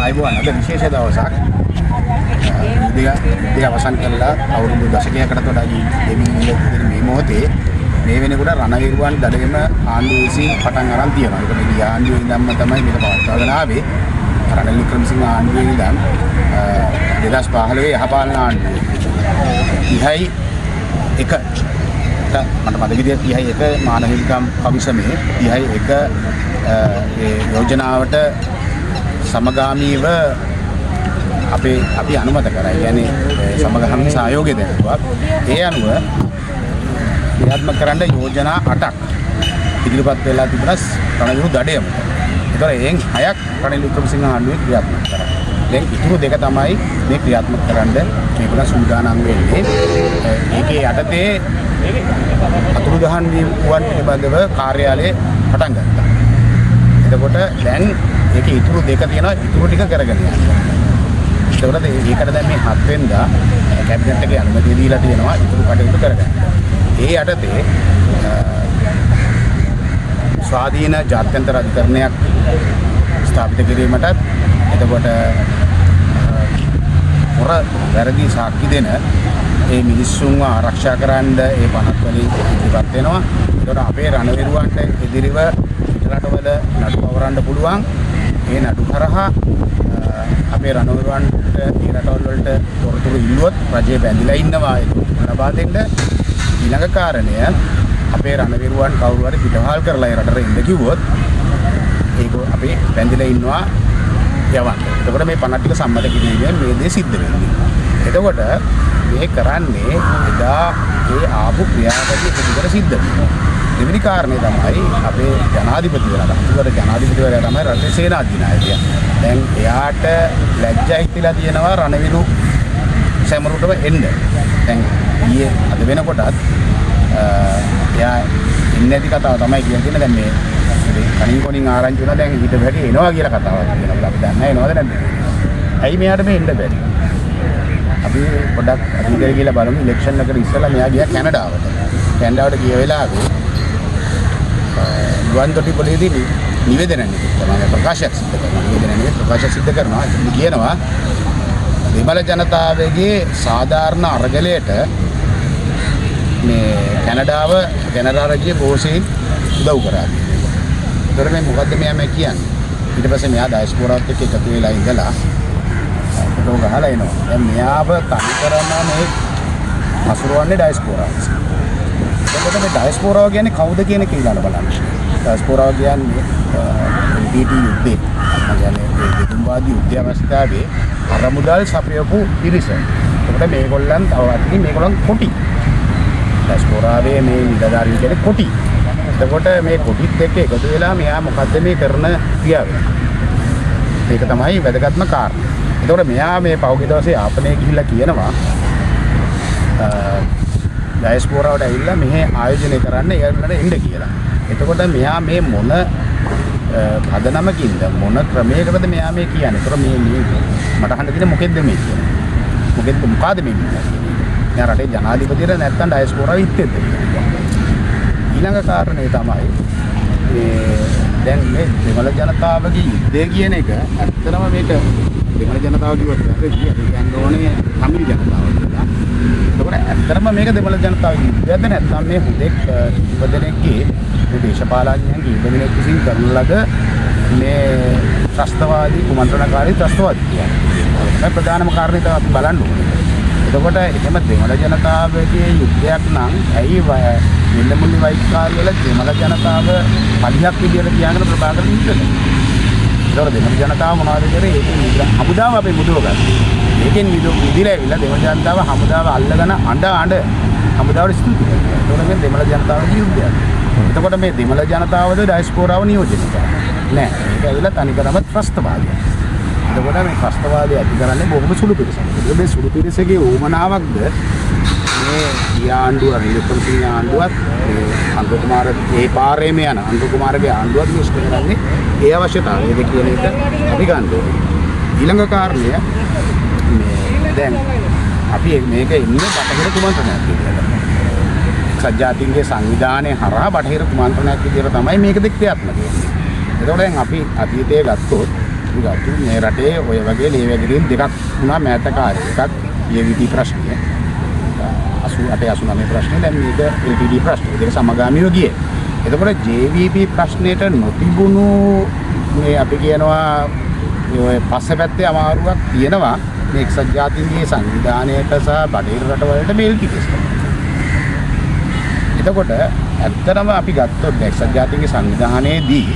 ආයුබෝවන් අද විශේෂ දවසක්. ඉතින් අවසන් කළා අවුරුදු දශකයකට වඩා දෙමින් ඉන්න මේ මොහොතේ මේ වෙනකොට රණවිරුවන් දඩගෙම ආණ්ඩුව විසින් පටන් අරන් තියෙනවා. ඒකට ගිය ආණ්ඩුවේ ඉඳන්ම තමයි මේක පවත්වාගෙන ආවේ. රනිල් වික්‍රමසිංහ ආණ්ඩුවේ ඉඳන් 2015 යහපාලන ආණ්ඩුවේ 31 මට මතක විදිහට 31 මානව හිමිකම් කමිෂමේ 31 ඒ යෝජනාවට සමගාමීව අපි අනුමත කරා. ඒ කියන්නේ සමගාමී සහයෝගය දෙන්නවා. ඒ අනුව ක්‍රියාත්මක කරන්න යෝජනා 8ක් ඉදිරිපත් වෙලා තිබුණා රණවිරු දඩයම. ඒතර එයින් 6ක් රනිල් වික්‍රමසිංහ ආණ්ඩුවේ ක්‍රියාත්මක කරා. දැන් ඉතුරු දෙක තමයි මේ ක්‍රියාත්මක කරන්න මේකලා සූදානම් වෙන්නේ. ඒකේ යටතේ අතුරුදහන් වීම පිළිබඳව කාර්යාලය පටන් ගත්තා. එතකොට දැන් ඒකේ ඉතුරු දෙක තියෙනවා. ඉතුරු ටික කරගෙන යනවා. ඒකට ඒකට දැන් මේ 7 වෙනිදා කැබිනට් එකේ අනුමැතිය දීලා තියෙනවා ඉතුරු කටයුතු කරගන්න. ඒ යටතේ ස්වාධීන ජාත්‍යන්තර අධිකරණයක් ස්ථාපිත කිරීමටත් එතකොට මොර වැරදි සාක්ෂි දෙන ඒ මිනිස්සුන්ව ආරක්ෂා කරන්න ඒ පනත් වලින් ඉදිරිපත් වෙනවා. ඒකට අපේ රණවිරුවන්ට ඉදිරිව පිටරටවල නඩු පවරන්න පුළුවන්. ඒ නඩු කරහා අපේ රණවිරුවන්ට ඒ රටවල් වලට තොරතුරු ඉල්ලුවොත් රජය බැඳිලා ඉන්නවා ඒක ලබා දෙන්න. ඊළඟ කාරණය අපේ රණවිරුවන් කවුරු හරි පිටවහල් කරලා ඒ රටට එන්න කිව්වොත් ඒක අපේ බැඳිලා ඉන්නවා යවන්න. එතකොට මේ පනත් ටික සම්මත කිරීමෙන් මේ දේ සිද්ධ වෙන්නේ. එතකොට මේ කරන්නේ එදා ඒ ආපු ක්‍රියාවලිය පිළිවෙල සිද්ධ වෙනවා. දෙවෙනි කාරණේ තමයි අපේ ජනාධිපතිවරයා. අතිවර ජනාධිපතිවරයා තමයි රටේ සේනාධිනායකයා. දැන් එයාට ලැජ්ජා හිතිලා තියෙනවා රණවිරු සැමරුටම එන්න. දැන් ඊයේ අද වෙනකොටත් එයා ඉන්නේ නැති කතාව තමයි කියන්නේ. දැන් මේ කණින් කොණින් ආරංචි වුණා දැන් ඊට වැඩි එනවා කියලා කතාවක් කියනවා. අපි දන්නේ එනවද නැද්ද? ඇයි මෙයාට මේ එන්න බැරි? අපි පොඩ්ඩක් අතීතේ කියලා බලමු. ඉලෙක්ෂන් එකට ඉස්සෙල්ලා මෙයා ගියා කැනඩාවට. කැනඩාවට ගිය වෙලාවේ ගුවන්තොටි පොලේදී නිවේදනයක් තමයි ප්‍රකාශයක් සිදු කරනවා. නිවේදනයක් ප්‍රකාශයක් සිදු කරනවා. ඉතින් කියනවා විමල ජනතාවගේ සාධාරණ අරගලයට මේ කැනඩා රජය බොහෝසෙයින් උදව් කරා. ඒතර මේ මොකද්ද මෙයා කියන්නේ? ඊට පස්සේ මෙයා ඩයස්පෝරාවත් එක්ක එකතු වෙලා ඉඳලා ෆොටෝ ගහලා එනවා. දැන් මෙයාව තනි කරන මේ අසුරවන්නේ ඩයස්පෝරාව. එතකොට මේ ඩයස්පෝරාව කියන්නේ කවුද කියන එක ඊළඟ බලන්න. ඩයස්පෝරාව කියන්නේ LTT යුද්ධේ. කියන්නේ දෙතුන්වාදී යුද්ධ අවස්ථාවේ අරමුදල් සපයපු පිරිස. එතකොට මේගොල්ලන් තවවත් මේගොල්ලන් කොටි. ඩයස්පෝරාවේ මේ නිලධාරීන් කියන්නේ කොටි. එතකොට මේ කොටිත් එක්ක එකතු වෙලා මෙයා මොකද්ද මේ කරන ක්‍රියාව. මේක තමයි වැදගත්ම කාරණා. එතකොට මෙයා මේ පෞද්ගලික දවසේ ආපනේ ගිහිල්ලා කියනවා ඩයස්පෝරාවට ඇවිල්ලා මෙහෙ ආයෝජනය කරන්න ඒගොල්ලන්ට එන්න කියලා. එතකොට මෙයා මේ මොන පදනමකින්ද මොන ක්‍රමයකටද මෙයා මේ කියන්නේ. ඒතර මේ මට අහන්න තියෙන්නේ මොකෙද්ද මේ කියන්නේ. මොකද මේ කියන්නේ. මෙයා රටේ ජනාධිපතියට නැත්තම් ඩයස්පෝරාව ඉත්තේද. ඊළඟ කාරණේ තමයි දැන් මේ දෙමළ ජනතාවගේ යුද්ධය කියන එක ඇත්තටම මේක දෙමළ ජනතාව කිව්වට කියන්නේ ඕනේ තමිල් ජනතාව කියලා. ඒකෝර ඇත්තටම මේක දෙමළ ජනතාවගේ යුද්ධයද නැත්නම් මේ හුදෙක් ඉපදෙනෙක්ගේ මේ දේශපාලඥයන්ගේ ඉපදෙනෙක් විසින් කරන ලද මේ ත්‍රස්තවාදී කුමන්ත්‍රණකාරී ත්‍රස්තවාදී කියන්නේ. මේ ප්‍රධානම කාරණේ තමයි අපි බලන්න ඕනේ. එතකොට එහෙම දෙමළ ජනතාවගේ යුද්ධයක් නම් ඇයි වෙල්ලමුල්ලි වෛද්‍යකාරී වල දෙමළ ජනතාව පලියක් විදියට තියාගෙන ප්‍රභාකරන් ඉන්නේ. ඒතකොට දෙමළ ජනතාව මොනවද කරේ? ඒකෙන් හමුදාව අපි මුදවගත්තා. ඒකෙන් විදිලා ඇවිල්ලා දෙමළ ජනතාව හමුදාව අල්ලගෙන අඬ හමුදාවට ස්තුති කරනවා. ඒතකොට මේ දෙමළ ජනතාවගේ යුද්ධයක්. එතකොට මේ දෙමළ ජනතාවද ඩයස්පෝරාව නියෝජනය කරන්නේ නෑ. ඒක ඇවිල්ලා තනිකරම ත්‍රස්තවාදයක්. එතකොට මේ ත්‍රස්තවාදය ඇති කරන්නේ බොහොම සුළු පිරිසක්. ඒක මේ සුළු පිරිසගේ ඕමනාවක්ද මේ ආණ්ඩුව වික්‍රමසිංහ ආණ්ඩුවත් අනුර කුමාර ඒ පාරේම යන අනුර කුමාරගේ ආණ්ඩුවත් විශ්ල කරන්නේ ඒ අවශ්‍යතාවයද කියන එක අපි ගන්න ඕනේ. ඊළඟ කාරණය මේ දැන් අපි මේක ඉන්නේ බටහිර කුමන්ත්‍රණයක් කියලා. සජ්ජාතින්ගේ සංවිධානයේ හරහා බටහිර කුමන්ත්‍රණයක් විදිහට තමයි මේක දෙක් ක්‍රියාත්මක වෙන්නේ. ඒතකොට දැන් අපි අතීතයේ ගත්තොත් අපි ගත්තු මේ රටේ ඔය වගේ ලේවැගිරීම් දෙකක් වුණා මෑත කාලේ. එකක් JVP ප්‍රශ්නය 88 89 ප්‍රශ්නේ දැන් මේක LTT ප්‍රශ්නේ. දෙක සමගාමීව ගියේ. එතකොට JVP ප්‍රශ්නෙට නොතිබුණු මේ අපි කියනවා ඔය පස්සේ පැත්තේ අමාරුවක් තියෙනවා මේ එක්සත් ජාතීන්ගේ සංවිධානයට සහ බටහිර රටවලට LTT සිස්ටම්. එතකොට ඇත්තටම අපි ගත්තොත් එක්සත් ජාතීන්ගේ සංවිධානයේදී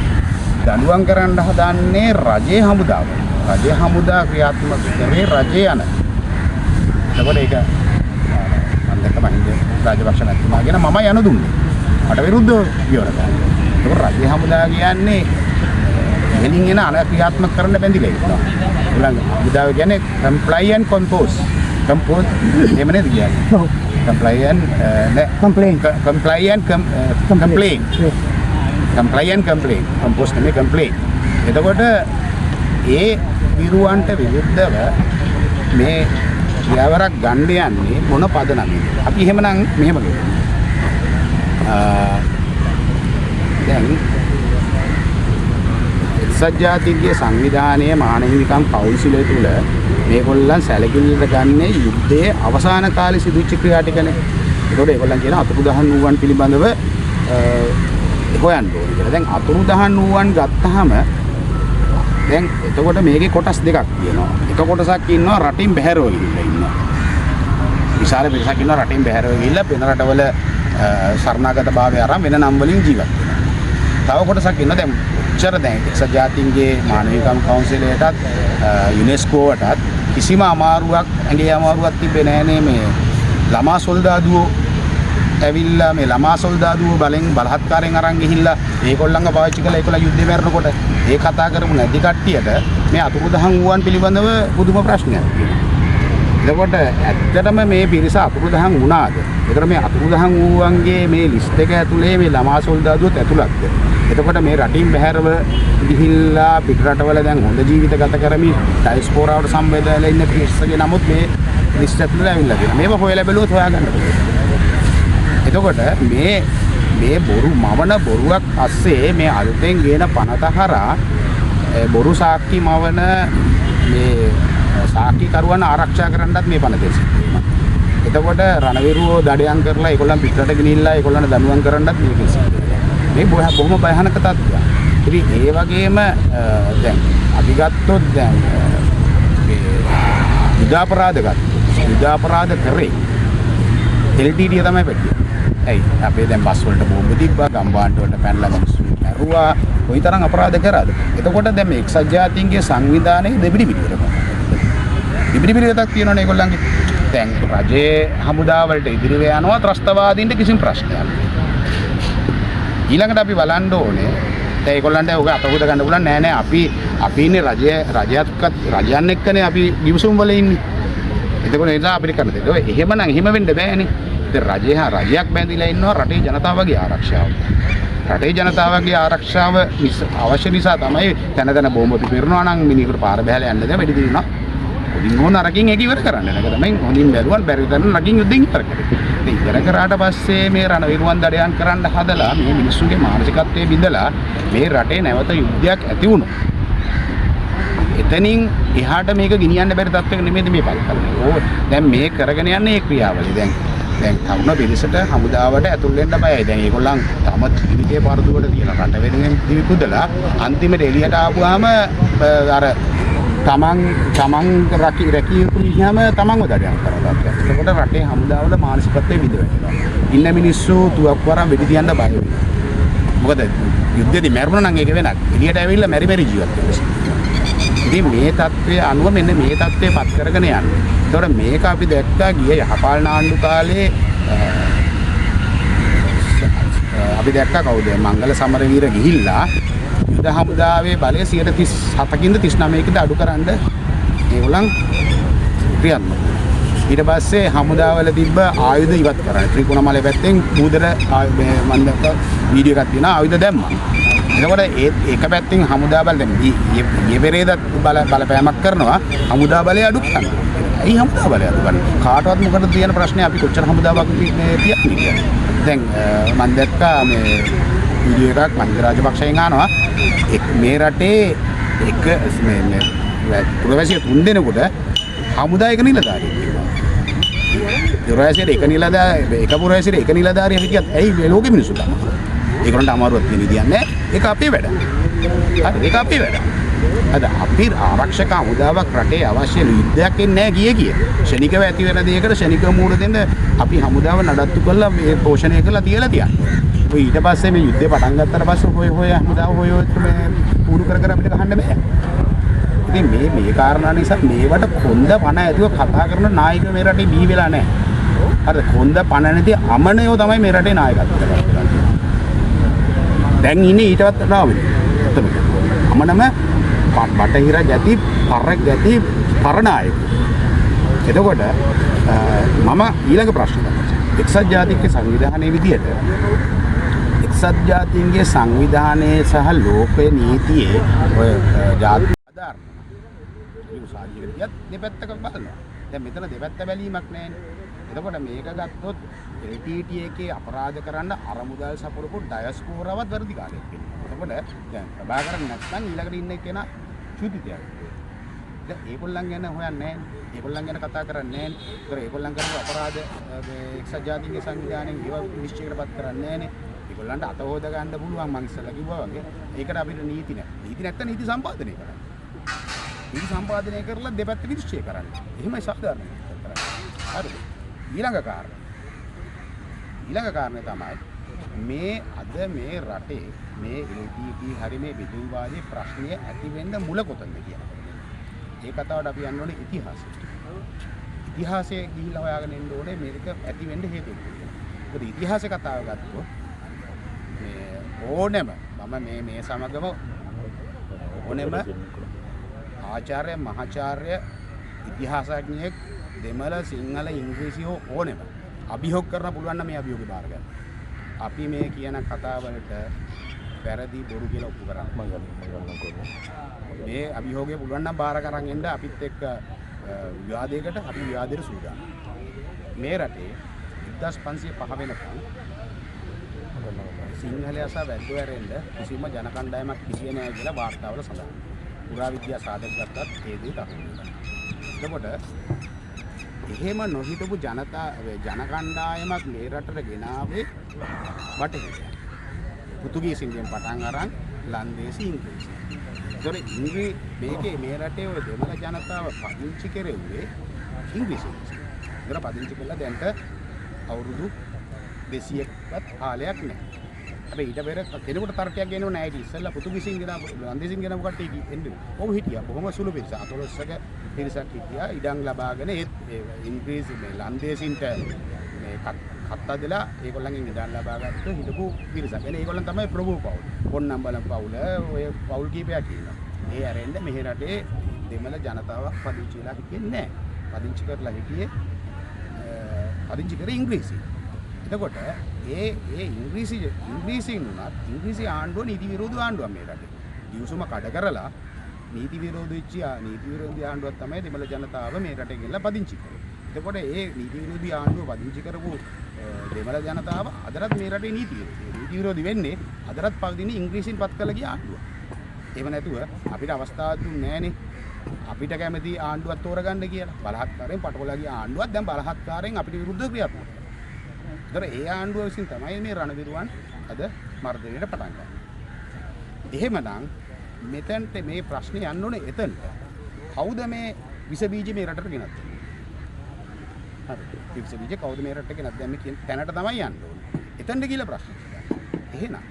දඬුවම් කරන්න හදන්නේ රජයේ හමුදාව. රජයේ හමුදා ක්‍රියාත්මක කරේ රජය යන. එතකොට ඒක මම දැක්ක මහින්ද රාජපක්ෂ මැතිතුමා කියන මම යන දුන්නේ. මට විරුද්ධව කියවලා ගන්න. ඒක රජයේ හමුදා කියන්නේ එලින් එන අන ක්‍රියාත්මක කරන්න බැඳිලා ඉන්නවා. ඊළඟ හමුදාව කියන්නේ comply and compose. compose එහෙම නේද කියන්නේ? comply and complain. comply and complain. comply and complain. compose නෙමෙයි complain. එතකොට ඒ විරුවන්ට විරුද්ධව මේ ක්‍රියාවරක් ගන්න යන්නේ මොන පදනමෙන්ද? අපි එහෙමනම් මෙහෙම කියමු. දැන් සජ්ජාතිගේ සංවිධානයේ මානව හිමිකම් කවුන්සිලය තුල මේගොල්ලන් සැලකිලිට ගන්නේ යුද්ධයේ අවසාන කාලේ සිදුවෙච්ච ක්‍රියා ටිකනේ. ඒකෝට ඒගොල්ලන් කියන අතුරුදහන් වූවන් පිළිබඳව හොයන්න ඕනේ කියලා. දැන් අතුරුදහන් වූවන් ගත්තාම දැන් එතකොට මේකේ කොටස් දෙකක් තියෙනවා. එක කොටසක් ඉන්නවා රටින් බැහැරව ගිහිල්ලා ඉන්නවා. විශාල පිරිසක් ඉන්නවා රටින් බැහැරව ගිහිල්ලා වෙන රටවල සරණාගත භාවය අරන් වෙන නම් වලින් ජීවත් වෙනවා. තව කොටසක් ඉන්නවා දැන් උච්චර දැන් එක්සත් ජාතීන්ගේ මානව හිමිකම් කවුන්සිලයටත් යුනෙස්කෝවටත් කිසිම අමාරුවක් ඇඟේ අමාරුවක් තිබෙන්නේ නැහැ මේ ළමා සොල්දාදුවෝ ඇවිල්ලා මේ ළමා සොල්දාදුවෝ බලෙන් බලහත්කාරයෙන් අරන් ගිහිල්ලා ඒගොල්ලන්ව පාවිච්චි කරලා ඒගොල්ලෝ යුද්ධේ මැරෙනකොට ඒ කතා කරමු නැති කට්ටියට මේ අතුරුදහන් වූවන් පිළිබඳව පුදුම ප්‍රශ්නයක් තියෙනවා. එතකොට ඇත්තටම මේ පිරිස අතුරුදහන් වුණාද? ඒතර මේ අතුරුදහන් වූවන්ගේ මේ ලිස්ට් එක ඇතුලේ මේ ළමා සොල්දාදුවොත් ඇතුළත්ද? එතකොට මේ රටින් බැහැරව ගිහිල්ලා පිට රටවල දැන් හොඳ ජීවිත ගත කරමින් ඩයස්පෝරාවට සම්බන්ධ වෙලා ඉන්න පිරිසගේ නමුත් මේ ලිස්ට් ඇතුලේ ඇවිල්ලා තියෙනවා. මේව හොයලා බැලුවොත් හොයාගන්න පුළුවන්. එතකොට මේ බොරු මවන බොරුවක් අස්සේ මේ අලුතෙන් ගේන පනත හරහා බොරු සාක්ෂි මවන මේ සාක්ෂිකරුවන් ආරක්ෂා කරන්නත් මේ පන දෙන්නේ. එතකොට රණවිරුවෝ දඩයන් කරලා ඒගොල්ලන් පිටරට ගෙනිහිල්ලා ඒගොල්ලන් දඬුවම් කරන්නත් මේක සිද්ධ. මේ බොහොම භයානක තත්ත්වයක්. ඉතින් ඒ වගේම දැන් අපි ගත්තොත් දැන් මේ යුද්ධාපරාධ ගත්තොත් යුද්ධාපරාධ කරේ LTT තමයි පැත්තේ. ඇයි අපේ දැන් බස් වලට බෝම්බ තිබ්බා ගම්බාන්ට වලට පැනලා මිනිස්සු මැරුවා කොයිතරම් අපරාධ කරාද? එතකොට දැන් මේ එක්සත් ජාතීන්ගේ සංවිධානයේ දෙබිඩි පිළිවෙතක් තියෙනවනේ ඒගොල්ලන්ගේ. දැන් රජයේ හමුදාවලට ඉදිරිව යනවා ත්‍රස්තවාදීන්ට කිසිම ප්‍රශ්නයක් නැහැ. ඊළඟට අපි බලන්න ඕනේ දැන් ඒගොල්ලන්ට ඔක අතහොද ගන්න පුළුවන් නෑ අපි ඉන්නේ රජයන් එක්කනේ අපි ගිවිසුම් වල ඉන්නේ. එතකොට ඒ නිසා අපිට කරන්න දෙන්නේ. එහෙමනම් එහෙම වෙන්න බෑනේ. ඉතින් රජයක් බැඳිලා ඉන්නවා රටේ ජනතාවගේ ආරක්ෂාව. රටේ ජනතාවගේ ආරක්ෂාව අවශ්‍ය නිසා තමයි තැන තැන බෝම්බ පිපිරනවා නම් මිනිහෙකුට පාර බහැලා යන්න දෙන්න වෙඩි දිනනවා. හොඳින් ඕන අරකින් ඒක ඉවර කරන්න. ඒක තමයි හොඳින් බැලුවන් බැරි තරම් නගින් යුද්ධෙන් ඉවර කරේ. ඉතින් ඉවර කරාට පස්සේ මේ රණවිරුවන් දඩයන් කරන්න හදලා මේ මිනිස්සුන්ගේ මානසිකත්වයේ බිඳලා මේ රටේ නැවත යුද්ධයක් ඇති වුණා. එතනින් එහාට මේක ගෙනියන්න බැරි තත්ත්වයක නෙමෙයි මේ පල් කරන්නේ. දැන් මේ කරගෙන යන්නේ මේ ක්‍රියාවලිය. දැන් තරුණ පිරිසට හමුදාවට ඇතුල් වෙන්න බයයි. දැන් ඒගොල්ලන් තම ත්‍රිවිධයේ පරදුවට තියලා රට වෙනුවෙන් දිවිකුදලා අන්තිමට එළියට ආපුවාම අර තමන් රැකිය යුතු මිනිහම තමන්ව දඩයන් කරලා. එතකොට රටේ හමුදාවල මානසිකත්වයේ විඳ වෙනවා. ඉන්න මිනිස්සු තුවක්කු වරන් වෙඩි තියන්න බය වෙනවා. මොකද යුද්ධෙදි මැරුණා නම් ඒක වෙනක්. එළියට ඇවිල්ලා මෙරි ජීවත් වෙනවා. ඉතින් මේ තත්ත්වයේ අනුව මෙන්න මේ තත්ත්වයේ පත් කරගෙන යන්නේ. ඒතකොට මේක අපි දැක්කා ගිය යහපාලන ආණ්ඩු කාලේ අපි දැක්කා කවුද මංගල සමරවීර ගිහිල්ලා යුද හමුදාවේ බලය 37කින්ද 39කින්ද අඩු කරන්න ඒගොල්ලන් ක්‍රියාත්මක. ඊට පස්සේ හමුදාවල තිබ්බ ආයුධ ඉවත් කරා. ත්‍රිකුණමලේ පැත්තෙන් බූදර මම දැක්ක වීඩියෝ එකක් තියෙනවා ආයුධ දැම්මා. එතකොට ඒක පැත්තෙන් හමුදා බල දැන් ඊපෙරේද බලපෑමක් කරනවා හමුදා බලය අඩු කරනවා. ඇයි හමුදා බලය අඩු කරන්නේ? කාටවත් මොකටද තියෙන ප්‍රශ්නේ අපි කොච්චර හමුදාවක් තියන්නේ. දැන් මම දැක්කා මේ වීඩියෝ එකක් මහින්ද රාජපක්ෂයෙන් අහනවා මේ රටේ එක මේ පුරවැසිය 3 දෙනෙකුට හමුදායක නිලධාරියෙක් කිව්වා. පුරවැසියට එක නිලධාරියෙක් එක පුරවැසියට එක නිලධාරියෙක් හිටියත් ඇයි මේ ලෝකෙ මිනිස්සු තමයි. ඒගොල්ලන්ට අමාරුවක් තියෙන විදියක් නැහැ. ඒක අපේ වැඩ. හරි ඒක අපේ වැඩ. අද අපි ආරක්ෂක හමුදාවක් රටේ අවශ්‍ය යුද්ධයක් එන්නේ නැහැ කිය. ශනිකව ඇති වෙන දෙයකට ශනිකව මූණ දෙන්න අපි හමුදාව නඩත්තු කරලා මේ පෝෂණය කරලා තියලා තියන්නේ. ඔය ඊට පස්සේ මේ යුද්ධය පටන් ගත්තට පස්සේ හොය හමුදාව හොය මේ පුරු කර අපිට ගහන්න බෑ. ඉතින් මේ කාරණා නිසා මේවට කොන්ද පණ ඇතුව කතා කරන නායකයෝ මේ රටේ බිහි වෙලා නැහැ. හරිද? කොන්ද පණ නැති අමනයෝ තමයි මේ රටේ නායකත්වය කරන්නේ. දැන් ඉන්නේ ඊටවත් රාවෙ. අමනම බටහිර ගැති පරණායක. එතකොට මම ඊළඟ ප්‍රශ්නේ එක්සත් ජාතික සංවිධානයේ විදියට එක්සත් ජාතීන්ගේ සංවිධානයේ සහ ලෝකයේ නීතියේ ඔය ජාති ආධාරණ මේ උසාවියකදීත් දෙපැත්තක බලනවා. දැන් මෙතන දෙපැත්ත බැලීමක් නැහැනේ. එතකොට මේක ගත්තොත් LTTE එකේ අපරාධ කරන්න අරමුදල් සපුරපු ඩයස්පෝරාවත් වර්ධිකාරයෙක් වෙනවා. එතකොට දැන් ප්‍රභාකරන් නැත්නම් ඊළඟට ඉන්න කෙනා චුතිතයක්. දැන් ඒගොල්ලන් ගැන හොයන්නේ නැහැ. ඒගොල්ලන් ගැන කතා කරන්නේ නැහැ. ඒතර ඒගොල්ලන් කරපු අපරාධ එක්සත් ජාතීන්ගේ සංවිධානයෙන් ඒවා නිශ්චයකටපත් කරන්නේ නැහැනේ. ඒගොල්ලන්ට අත හොද ගන්න පුළුවන් මං ඉස්සෙල්ලා කිව්වා වගේ. ඒකට අපිට නීති නැහැ. නීති නැත්නම් නීති සම්පාදනය කරන්න. නීති සම්පාදනය කරලා දෙපැත්ත විනිශ්චය කරන්න. එහෙමයි සාධාරණ කරන්නේ. හරිද? ඊළඟ කාරණේ තමයි මේ අද මේ රටේ මේ LTTE හරි මේ බෙදුම්වාදී ප්‍රශ්නය ඇති වෙන්න මුල කොතනද කියලා. ඒ කතාවට අපි යන්න ඕනේ ඉතිහාසයට. ඉතිහාසයේ ගිහිල්ලා හොයාගෙන ඉන්න ඕනේ මේක ඇති වෙන්න හේතු මොකක්ද. මොකද ඉතිහාසයේ කතාව ගත්තොත් මේ ඕනෙම මම මේ සමගම ඕනෙම ආචාර්ය මහාචාර්ය ඉතිහාසඥයෙක් දෙමළ සිංහල ඉංග්‍රීසි ඕනෙම අභියෝග කරන්න පුළුවන් නම් මේ අභියෝගේ බාර ගන්න. අපි මේ කියන කතාවලට වැරදි බොරු කියලා ඔප්පු කරන්න මම මේ අභියෝගය පුළුවන් නම් බාර කරන් එන්න අපිත් එක්ක විවාදයකට අපි විවාදයට සූදානම්. මේ රටේ 1505 වෙනකම් සිංහලයා සහ වැද්දෝ ඇරෙන්න කිසිම ජන කණ්ඩායමක් කිසියේ නැහැ කියලා වාර්තාවල සඳහන්. පුරාවිද්‍යා සාධක ගත්තත් ඒ දේ තමයි. එතකොට එහෙම නොහිතපු ජන කණ්ඩායමක් මේ රටට ගෙනාවේ බටහිර. පෘතුගීසින්ගෙන් පටන් අරන් ලන්දේසි ඉංග්‍රීසි. ඒතකොට මේ රටේ ඔය දෙමළ ජනතාව පදිංචි කෙරෙව්වේ ඉංග්‍රීසියෙන්. ඒතර පදිංචි කළා දැන්ට අවුරුදු 200ක්වත් කාලයක් නැහැ. හැබැයි ඊට පෙර කෙනෙකුට තර්කයක් ගේනව නැහැ. ඉතින් ඉස්සෙල්ලා පෘතුගීසින් ගෙනාව ලන්දේසින් ගෙනාව කට්ටිය එන්නේ. ඔව් හිටියා. බොහොම සුළු පිරිසක්. අතොලස්සක පිරිසක් හිටියා. ඉඩම් ලබාගෙන ඒ ඉංග්‍රීසි මේ ලන්දේසින්ට මේ කත්තා දෙලා ඒගොල්ලන්ගෙන් ඉඩම් ලබාගත්ත හිටපු පිරිසක්. එනේ ඒගොල්ලන් තමයි ප්‍රභූ පවුල. පොන්නම්බලම් පවුල ඔය පවුල් කීපයක් ඉන්නවා. ඒ ඇරෙන්න මෙහි රටේ දෙමළ ජනතාවක් පදිංචි වෙලා හිටියේ නැහැ. පදිංචි කරලා හිටියේ පදිංචි කරේ ඉංග්‍රීසි. එතකොට ඒ ඉංග්‍රීසියෙන් උනත් ඉංග්‍රීසි ආණ්ඩුව නීති විරෝධී ආණ්ඩුවක් මේ රටේ. දිවසුම කඩ කරලා නීති විරෝධී ආණ්ඩුවක් තමයි දෙමළ ජනතාව මේ රටේ ගෙනලා පදිංචි කරේ. එතකොට ඒ නීති විරෝධී ආණ්ඩුව පදිංචි කරපු දෙමළ ජනතාව අදටත් මේ රටේ නීති විරෝධී වෙන්නේ අදටත් පදින්නේ ඉංග්‍රීසියෙන් පත් කළ ගිය ආණ්ඩුවක්. එහෙම නැතුව අපිට අවස්ථාවක් දුන්නේ නැහනේ. අපිට කැමති ආණ්ඩුවක් තෝරගන්න කියලා. බලහත්කාරයෙන් පටවලා ගිය ආණ්ඩුවක් දැන් බලහත්කාරයෙන් අපිට විරුද්ධව ක්‍රියාත්මක වෙනවා. ඒතර ඒ ආණ්ඩුව විසින් තමයි මේ රණවිරුවන් අද මර්ධනයට පටන් ගන්නේ. එහෙමනම් මෙතනට මේ ප්‍රශ්නේ යන්න ඕනේ එතනට. කවුද මේ විස බීජ මේ රටට ගෙනත් දෙන්නේ? හරි. විස බීජ කවුද මේ රටට ගෙනත් දැම්මේ කියන තැනට තමයි යන්න ඕනේ. එතනට කියලා ප්‍රශ්නේ. එහෙනම්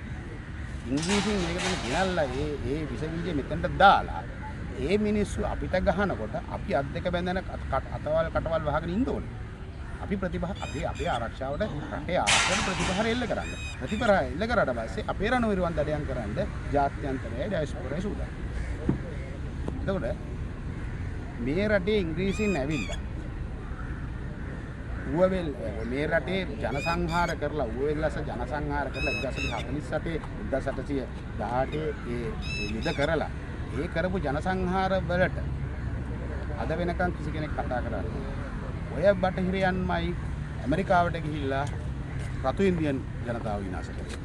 ඉංග්‍රීසියෙන් මේක තමයි ගෙනල්ලා ඒ විස බීජ මෙතනට දාලා ඒ මිනිස්සු අපිට ගහනකොට අපි අත් දෙක බැඳගෙන අතවල් කටවල් වහගෙන ඉන්න ඕනේ. අපි අපේ ආරක්ෂාවට රටේ ආරක්ෂාවට ප්‍රතිපහර එල්ල කරන්න. ප්‍රතිපහර එල්ල කරාට පස්සේ අපේ රණවිරුවන් දඩයන් කරන්න ජාත්‍යන්තරයේ ඩයස්පොරායි සූදානම්. එතකොට මේ රටේ ඉංග්‍රීසියෙන් ඇවිල්ලා ඌවැල් මේ රටේ ජනසංහාර කරලා ඌවැල්ලස ජනසංහාර කරලා 1948 1818 ඒ යුද්ධ කරලා ඒ කරපු ජනසංහාර වලට අද වෙනකන් කිසි කෙනෙක් කතා කරන්නේ ඔය බටහිරයන්මයි ඇමරිකාවට ගිහිල්ලා රතු ඉන්දියන් ජනතාව විනාශ කළේ.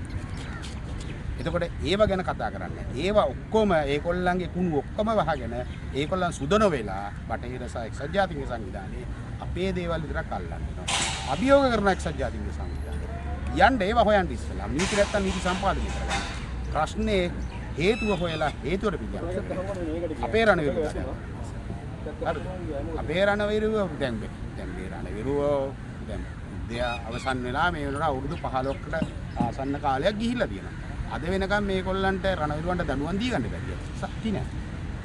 එතකොට ඒව ගැන කතා කරන්නේ. ඒවා ඔක්කොම ඒගොල්ලන්ගේ කුණු ඔක්කොම වහගෙන ඒගොල්ලන් සුදන වෙලා බටහිර සහ එක්සත් ජාතීන්ගේ සංවිධානයේ අපේ දේවල් විතරක් අල්ලන්න වෙනවා. අභියෝග කරන එක්සත් ජාතීන්ගේ සංවිධානය. යන්න ඒව හොයන්න ඉස්සලා. නීති නැත්තම් නීති සම්පාදනය කරගන්න. ප්‍රශ්නේ හේතුව හොයලා හේතුවට පිළිගන්න. අපේ රණවිරුව. හරිද? අපේ රණවිරුව දැන් මේ රණවිරුව දැන් දෙය අවසන් වෙලා මේ වෙනකොට අවුරුදු 15කට ආසන්න කාලයක් ගිහිල්ලා තියෙනවා. අද වෙනකම් මේගොල්ලන්ට රණවිරුවන්ට දඬුවම් දී ගන්න බැරිය. සාක්ෂි නැහැ.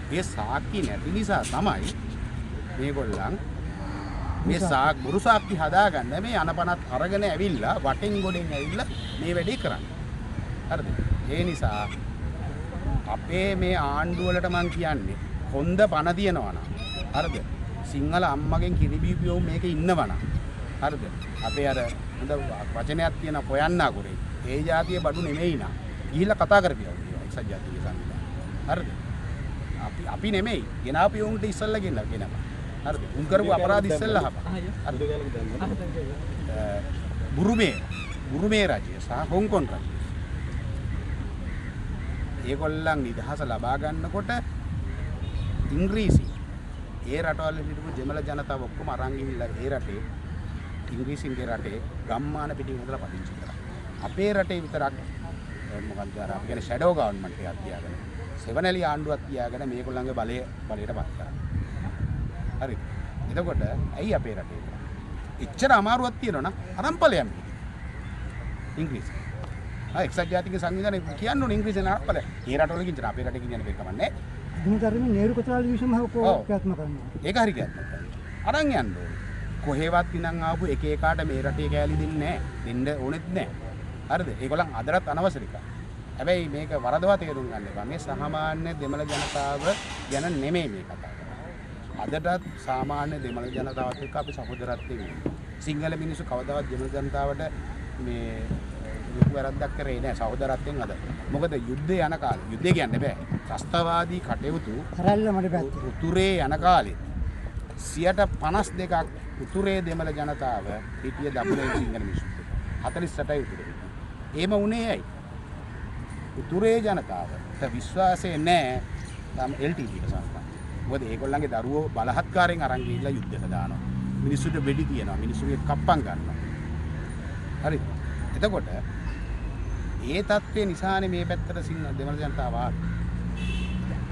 මේ සාක්ෂි නැති නිසා තමයි මේගොල්ලන් මේ බුරු සාක්ෂි හදාගන්න මේ අනපනත් අරගෙන ඇවිල්ලා වටෙන් ගොඩෙන් ඇවිල්ලා මේ වැඩේ කරන්නේ. හරිද? ඒ නිසා අපේ මේ ආණ්ඩුවලට මං කියන්නේ හොඳ පණ තියනවා නම් හරිද? සිංහල අම්මගෙන් කිරි බීපියෝ මේකේ ඉන්නවා නම් හරිද? අපේ අර හොඳ වචනයක් තියෙන පොයන්නා කරේ. ඒ જાතිය බඩු නෙමෙයි නා. ගිහිල්ලා කතා කරපියව එක්සත් ජාතීන්ගේ සංවිධානය. හරිද? අපි නෙමෙයි. ගෙනාපු උන්ට ඉස්සල්ලා ගෙනවා. හරිද? උන් කරපු අපරාධ ඉස්සල්ලා හපා. හරිද? බුරුමේ රජය සහ හොංකොන් රජය. ඒගොල්ලන් නිදහස ලබා ගන්නකොට ඉංග්‍රීසි ඒ රටවල හිටපු දෙමළ ජනතාව ඔක්කොම අරන් ගිහිල්ලා ඒ රටේ ඉංග්‍රීසින්ගේ රටේ ගම්මාන පිටින් ඉඳලා පදිංචි කරා. අපේ රටේ විතරක් මොකක්ද අර අපි කියන්නේ ෂැඩෝ ගවර්න්මන්ට් එකක් තියාගෙන සෙවණැලි ආණ්ඩුවක් තියාගෙන මේගොල්ලන්ගේ බලයට පත් කරා. හරිද? එතකොට ඇයි අපේ රටේ එච්චර අමාරුවක් තියෙනවනම් අරම්පලයන් ඉංග්‍රීසි එක්සත් ජාතික සංවිධානය කියන්න ඕනේ ඉංග්‍රීසි නරපල. ඒ රටවල කිංචන අපේ රටේ කියන්නේ මේක කමන්නේ. දිනතරමේ නේරු කොටලා විශ්වම ක්‍රියාත්මක කරනවා. ඒක හරි ක්‍රියාත්මක කරනවා. අරන් යන්න ඕනේ. කොහෙවත් ඉඳන් ආපු එක එකාට මේ රටේ කෑලි දෙන්නේ නැහැ. දෙන්න ඕනෙත් නැහැ. හරිද? ඒගොල්ලන් අදටත් අනවසරික. හැබැයි මේක වරදවා තේරුම් ගන්න එපා. මේ සාමාන්‍ය දෙමළ ජනතාව ගැන නෙමෙයි මේ කතා කරන්නේ. අදටත් සාමාන්‍ය දෙමළ ජනතාවත් එක්ක අපි සහෝදරත්වයෙන් ඉන්නවා. සිංහල මිනිස්සු කවදාවත් දෙමළ ජනතාවට මේ වැරද්දක් කරේ නෑ සහෝදරත්වයෙන් අද. මොකද යුද්ධය යන කාලේ යුද්ධය කියන්නේ බෑ. ත්‍රස්තවාදී කටයුතු කරල්ල මඩ පැත්තේ. උතුරේ යන කාලේ 52% උතුරේ දෙමළ ජනතාව හිටිය දකුණේ සිංහල මිනිස්සු. 48යි උතුරේ. එහෙම වුණේ ඇයි? උතුරේ ජනතාවට විශ්වාසය නෑ තම LTTට සම්බන්ධ. මොකද ඒගොල්ලන්ගේ දරුවෝ බලහත්කාරයෙන් අරන් ගිහිල්ලා යුද්ධයට දානවා. මිනිස්සුන්ට වෙඩි තියනවා. මිනිස්සුන්ගේ කප්පම් ගන්නවා. හරි. එතකොට ඒ තත්ත්වය නිසානේ මේ පැත්තට දෙමළ ජනතාව ආවේ.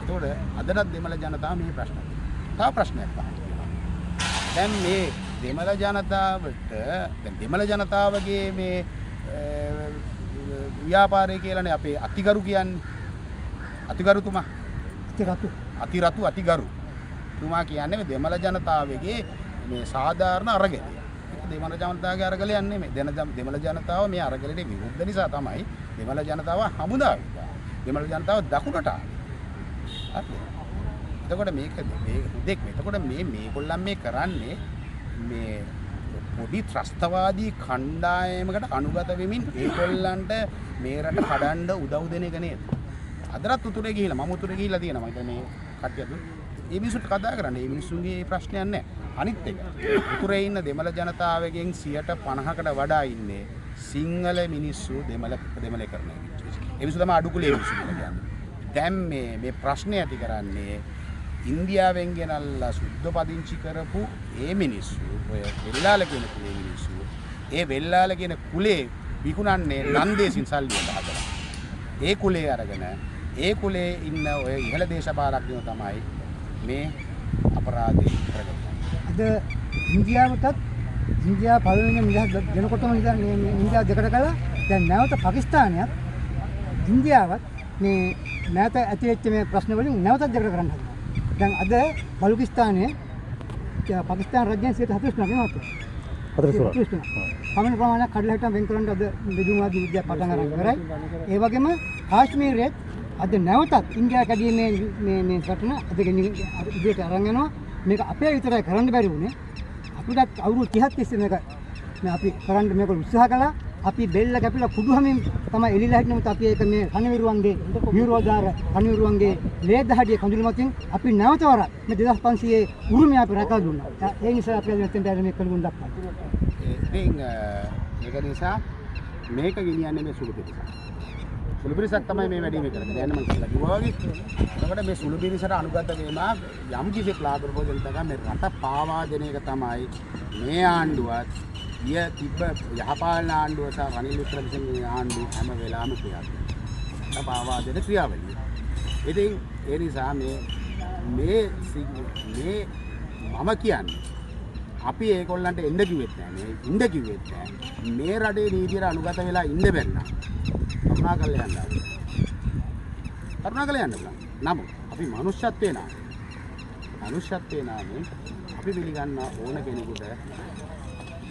එතකොට අදටත් දෙමළ ජනතාව මේ ප්‍රශ්න. තව ප්‍රශ්නයක් තියෙනවා. දැන් මේ දෙමළ ජනතාවට දැන් දෙමළ ජනතාවගේ මේ ව්‍යාපාරය කියලානේ අපේ අතිගරු කියන්නේ. අතිගරුතුමා. අතිගරු. තුමා කියන්නේ මේ දෙමළ ජනතාවගේ මේ සාධාරණ අරගලය. දෙමළ ජනතාවගේ අරගලයක් නෙමෙයි. දෙමළ ජනතාව මේ අරගලයට විරුද්ධ නිසා තමයි දෙමළ ජනතාව හමුදා වෙලා. දෙමළ ජනතාව දකුණට ආවේ. හරිද? එතකොට මේක දෙක්. එතකොට මේගොල්ලන් මේ කරන්නේ මේ පොඩි ත්‍රස්තවාදී කණ්ඩායමකට අනුගත වෙමින් ඒගොල්ලන්ට මේ රට කඩන්න උදව් දෙන එක නේද? අදටත් උතුරේ ගිහිල්ලා මම උතුරේ ගිහිල්ලා තියෙනවා. මම මේ කට්ටියත් මේ මිනිස්සුන්ට කතා කරන්නේ. මේ මිනිස්සුන්ගේ ප්‍රශ්නයක් නැහැ. අනිත් එක උතුරේ ඉන්න දෙමළ ජනතාවගෙන් 50%කට වඩා ඉන්නේ සිංහල මිනිස්සු දෙමළ කරන මිනිස්සු. ඒ මිනිස්සු තමයි අඩුකුලේ මිනිස්සු කියලා කියන්නේ. දැන් මේ ප්‍රශ්නේ ඇති කරන්නේ ඉන්දියාවෙන් ගෙනල්ලා සුද්ධ පදිංචි කරපු ඒ මිනිස්සු ඔය වෙල්ලාල කියන කුලේ මිනිස්සු ඒ වෙල්ලාල කියන කුලේ විකුණන්නේ ලන්දේසින් සල්ලි වලට හදලා. ඒ කුලේ අරගෙන ඒ කුලේ ඉන්න ඔය ඉහළ දේශපාලකයෝ තමයි මේ අපරාධේ කරගන්නේ. අද ඉන්දියාවටත් ඉන්දියාව පළවෙනි නිදහස් දෙනකොටම ඉන්දියාව දෙකට කළා. දැන් නැවත පාකිස්තානයත් ඉන්දියාවත් මේ නැවත ඇතිවෙච්ච මේ ප්‍රශ්න වලින් නැවතත් දෙකට කරන්න හදනවා. දැන් අද බලුචිස්තානයේ පාකිස්තාන රජයෙන් 49 වෙනවද? 49. පමණ ප්‍රමාණයක් කඩලා හිටන් වෙන් කරන්න අද බෙදුම්වාදී විද්‍යාව පටන් අරන් ඉවරයි. ඒ වගේම කාශ්මීරයේ අද නැවතත් ඉන්දියාව කැඩීමේ මේ සටන අද ඉදිරියට අරන් යනවා. මේක අපේ විතරයි කරන්න බැරි වුණේ. අපිටත් අවුරුදු 30ක් තිස්සේ මේක අපි කරන්න මේක උත්සාහ කළා. අපි බෙල්ල කැපිලා කුඩුහමින් තමයි එලිලා හිටනමුත් අපි ඒක මේ කණවිරුවන්ගේ විරෝධාර කණවිරුවන්ගේ ලේදහඩිය කඳුළු මතින් අපි නැවත වරක් මේ 2500 උරුමය අපි රැකලා දුන්නා. ඒ නිසා අපි මෙතෙන්ට ආවේ මේ කලුන් දක්වන්න. ඉතින් ඒක නිසා මේක ගෙනියන්නේ මේ සුළු පිටසක්. සුළු පිරිසක් තමයි මේ වැඩේ මේ කරන්නේ. දැන් මම කියලා කිව්වා වගේ. එතකොට මේ සුළු පිරිසට අනුගත වීම යම් කිසි ක්ලාබ් ප්‍රොපෝසල් එකක් මේ රට පාවා දෙන එක තමයි මේ ආණ්ඩුවත් තිබ්බ යහපාලන ආණ්ඩුව සහ රනිල් වික්‍රමසිංහගේ ආණ්ඩුව හැම වෙලාවෙම ක්‍රියාත්මක. පාවා දෙන ක්‍රියාවලිය. ඉතින් ඒ නිසා මේ මම කියන්නේ අපි ඒගොල්ලන්ට එන්න කිව්වෙත් නෑ මේ ඉන්න කිව්වෙත් නෑ මේ රටේ නීතියට අනුගත වෙලා ඉන්න බැරි නම් කරුණාකරලා යන්න. කරුණාකරලා යන්න බලන්න. නමුත් අපි මනුෂ්‍යත්වේ නාමයෙන් අපි පිළිගන්න ඕන කෙනෙකුට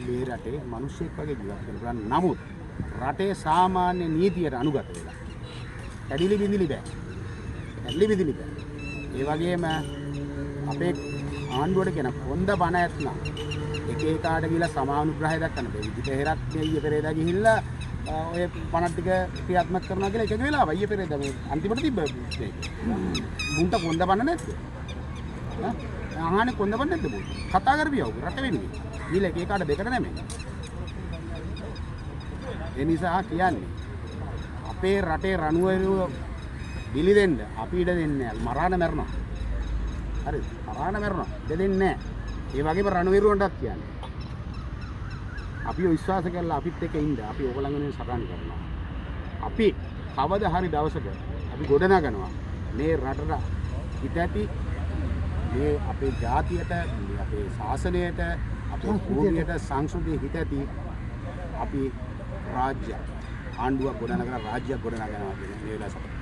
මේ රටේ මිනිස්සෙක් වගේ ජීවත් වෙන්න පුළුවන්. නමුත් රටේ සාමාන්‍ය නීතියට අනුගත වෙලා ඇදිලි බිඳිලි බෑ. ඒ වගේම අපේ ආණ්ඩුවට කියන කොන්ද බණ ඇත්නම් එක එකාට ගිහලා සමානුග්‍රහය දක්වන්න බෑ. විදි පෙරේරත් ඊයේ පෙරේදා ගිහිල්ලා ඔය පණ ටික ක්‍රියාත්මක කරනවා කියලා එක වෙලාව ඊයේ පෙරේදා මේ අන්තිමට තිබ්බ මේක. මුන්ට කොන්ද බණ නැද්ද? අහන්නේ කොන්ද බණ නැද්ද බෝ? කතා කරපියව රට වෙන්නේ. ගිහලා එක එකාට දෙකට නැමෙන්නේ. ඒ නිසා කියන්නේ අපේ රටේ රණුවරුව බිලි දෙන්න අපි ඉඩ දෙන්නේ නැහැ. මරාන මැරෙනවා. හරිද? මරාන මැරෙනවා. ඉඩ දෙන්නේ නැහැ. ඒ වගේම රණුවරුවන්ටත් කියන්නේ. අපි විශ්වාස කරලා අපිත් එක්ක ඉන්න. අපි ඕගොල්ලන්ගෙන සටන් කරනවා. අපි කවදා හරි දවසක අපි ගොඩනගනවා මේ රටට හිත ඇති මේ අපේ ජාතියට, අපේ ශාසනයට, අපේ භූමියට සංස්කෘතිය හිත ඇති අපි ආණ්ඩුවක් ගොඩනගන රාජ්‍යයක් ගොඩනගනවා කියන මේ වෙලාවට